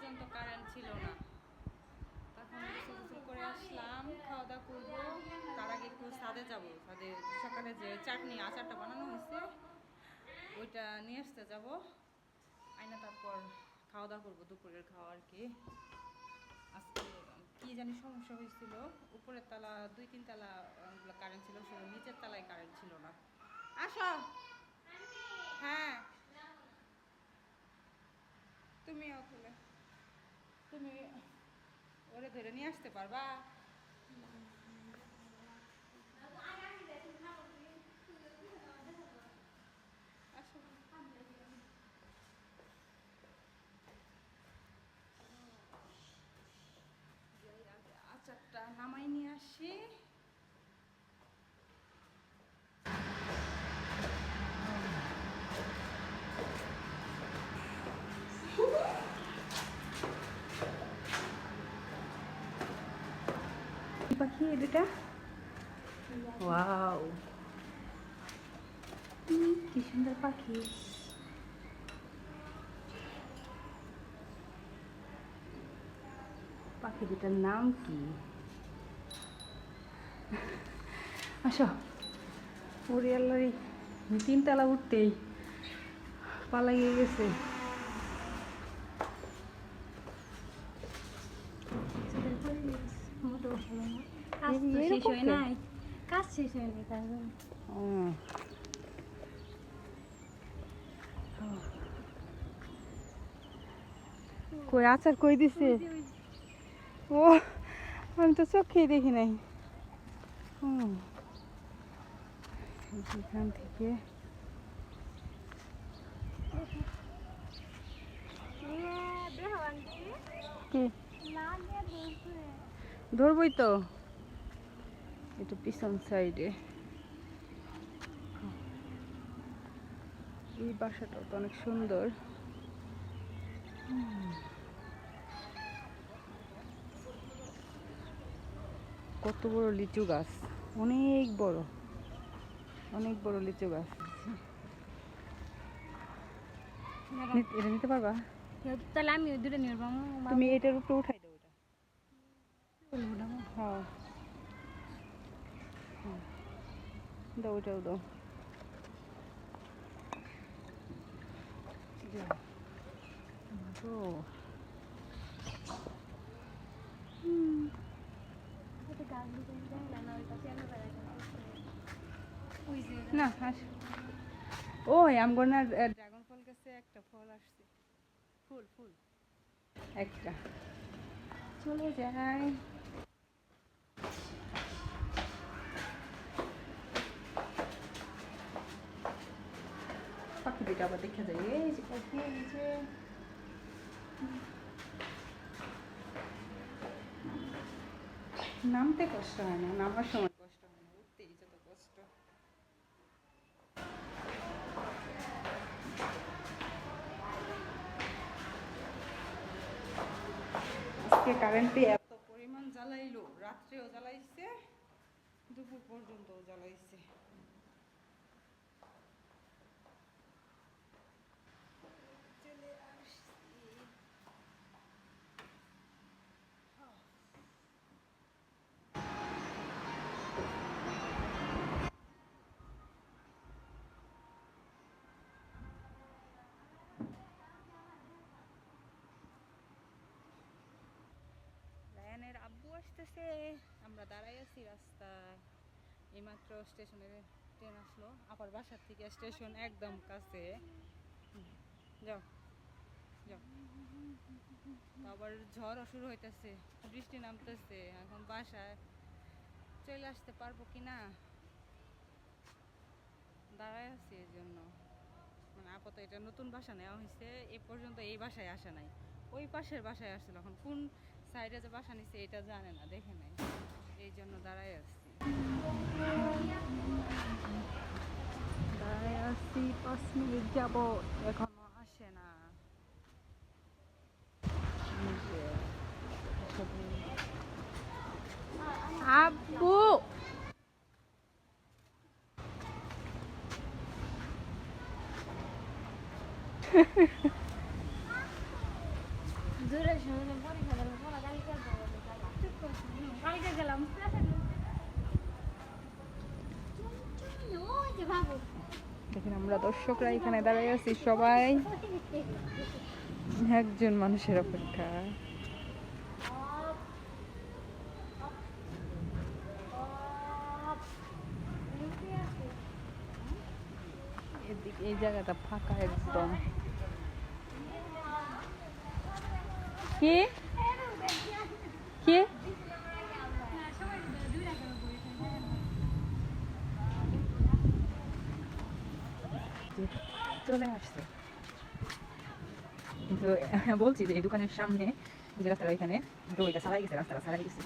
পর্যন্ত কারেন্ট ছিল না। তখন গোসল গোসল করে আসলাম, খাওয়া দাওয়া করবো। তার আগে একটু ছাদে যাবো। ছাদে সকালে যে চাটনি আচারটা বানানো হয়েছে ওইটা নিয়ে আসতে যাবো। আইনা তারপর খাওয়া দাওয়া করবো, দুপুরের খাওয়া আর কি। আজকে কি জানি সমস্যা হয়েছিল, উপরের তালা 2-3 তালা কারেন্ট ছিল, শুধু নিচের তালায় কারেন্ট ছিল না। আসো। হ্যাঁ, তুমিও তুলে তুমি ওরে ধরে নিয়ে আসতে পারবা? আসো। আচারটা নামাই নিয়ে আসি। পাখি এটা, ওয়াও কি সুন্দর পাখি। পাখি দুটার নাম কি? আসো। ওরে আল্লাহরে, 3 তালা উঠতেই পালাইয়ে গেছে। কাজ শেষ হয় নাই তারপর কই আচার কই দিছে? ও, আমি তো চোখেই দেখি নাই। এখান থেকে কি ধরবই তো, এটা পিছন সাইডে। এই বাসাটাও তো অনেক সুন্দর। কত বড় লিচু গাছ, অনেক বড়, অনেক বড় লিচু গাছ। এটা নিতে পারবা? তাহলে আমি ওই দুটো নিয়ে তুমি এটার উপরে উঠাই দাও। ওটা হ্যাঁ, দাও, ওটাও দাও। না ওই আমগোনার ড্রাগন ফল গাছে একটা ফল আসছে, ফুল ফুল একটা চলে যায়। পাখি দুটো আবার দেখা যায়। এই যে পাখি, এই যে নামতে কষ্ট হয় না, নামার সময় কষ্ট হয় না, উঠতেই যত কষ্ট। আজকে কারেন্টে এত পরিমাণ জ্বালাইলো, রাত্রেও জ্বালাইছে, দুপুর পর্যন্তও জ্বালাইছে। রায়ানের আব্বু আসতেছে, আমরা দাঁড়াই আছি রাস্তায়। এইমাত্র স্টেশনের ট্রেন আসলো, আবার বাসার থেকে স্টেশন একদম কাছে। যাও যাও। আবার ঝড়ও শুরু হইতেছে, বৃষ্টি নামতেছে, এখন বাসায় চলে আসতে পারবো কি না দাঁড়ায় আছি। এই জন্য মানে আপাতত এটা নতুন বাসা নেওয়া হয়েছে, এ পর্যন্ত এই বাসায় আসে নাই, ওই পাশের বাসায় আসছিল। এখন কোন সাইডে যে বাসা নিচ্ছে এটা জানে না, দেখে নাই, এই জন্য দাঁড়ায় আসছি। দাঁড়ায় আসছি 5 মিনিট যাব, এখনো আসে না। আব্বু দূরে শুনে পরীক্ষা দিলাম পড়া কালকে কালকে গেলাম ওই যে বাবু দেখেন আমরা দর্শকরা এখানে দাঁড়িয়ে আছি সবাই একজন মানুষের অপেক্ষা। এদিকে এই জায়গাটা ফাঁকা একদম। কি কি চলে আসছে কিন্তু বলছি যে এই দোকানের সামনে যে রাস্তাটা এখানে কিন্তু ওইটা সারাই গেছে, রাস্তাটা সারাই গেছে।